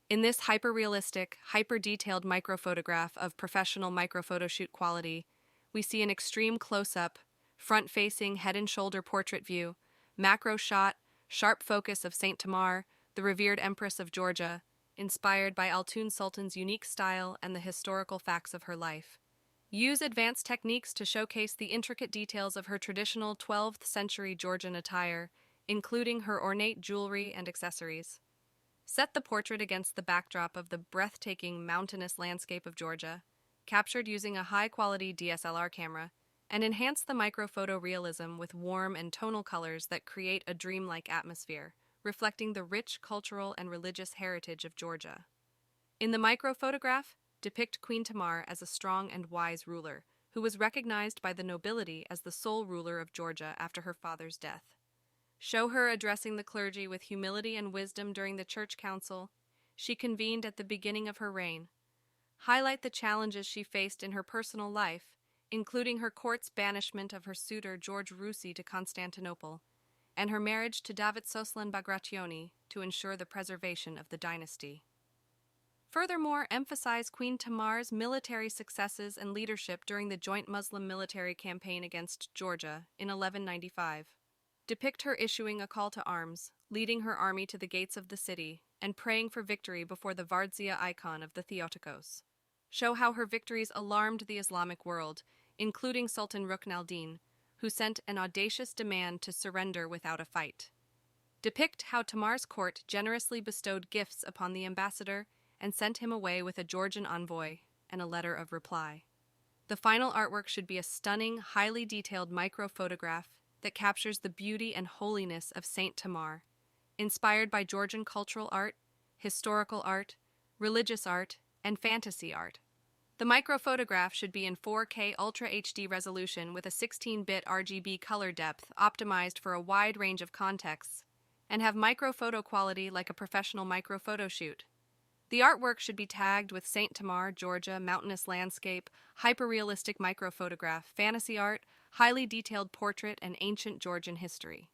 In this hyperrealistic, hyper-detailed microphotograph of professional microphotoshoot quality, we see an extreme close-up, front-facing head-and-shoulder portrait view, macro shot, sharp focus of Saint Tamar, the revered Empress of Georgia, inspired by Altoon Sultan's unique style and the historical facts of her life. Use advanced techniques to showcase the intricate details of her traditional 12th century Georgian attire, including her ornate jewelry and accessories. Set the portrait against the backdrop of the breathtaking mountainous landscape of Georgia, captured using a high-quality DSLR camera, and enhance the microphoto realism with warm and tonal colors that create a dreamlike atmosphere, reflecting the rich cultural and religious heritage of Georgia. In the microphotograph, depict Queen Tamar as a strong and wise ruler, who was recognized by the nobility as the sole ruler of Georgia after her father's death. Show her addressing the clergy with humility and wisdom during the church council she convened at the beginning of her reign. Highlight the challenges she faced in her personal life, including her court's banishment of her suitor George Rusi to Constantinople, and her marriage to Davit-Soslan Bagrationi to ensure the preservation of the dynasty. Furthermore, emphasize Queen Tamar's military successes and leadership during the joint Muslim military campaign against Georgia in 1195. Depict her issuing a call to arms, leading her army to the gates of the city, and praying for victory before the Vardzia Icon of the Theotokos. Show how her victories alarmed the Islamic world, including Sultan Rukn al-Din, who sent an audacious demand to surrender without a fight. Depict how Tamar's court generously bestowed gifts upon the ambassador and sent him away with a Georgian envoy and a letter of reply. The final artwork should be a stunning, highly detailed micro-photograph that captures the beauty and holiness of Saint Tamar, inspired by Georgian cultural art, historical art, religious art, and fantasy art. The microphotograph should be in 4K Ultra HD resolution with a 16-bit RGB color depth optimized for a wide range of contexts, and have microphoto quality like a professional microphoto shoot. The artwork should be tagged with Saint Tamar, Georgia, mountainous landscape, hyperrealistic microphotograph, fantasy art, highly detailed portrait, and ancient Georgian history.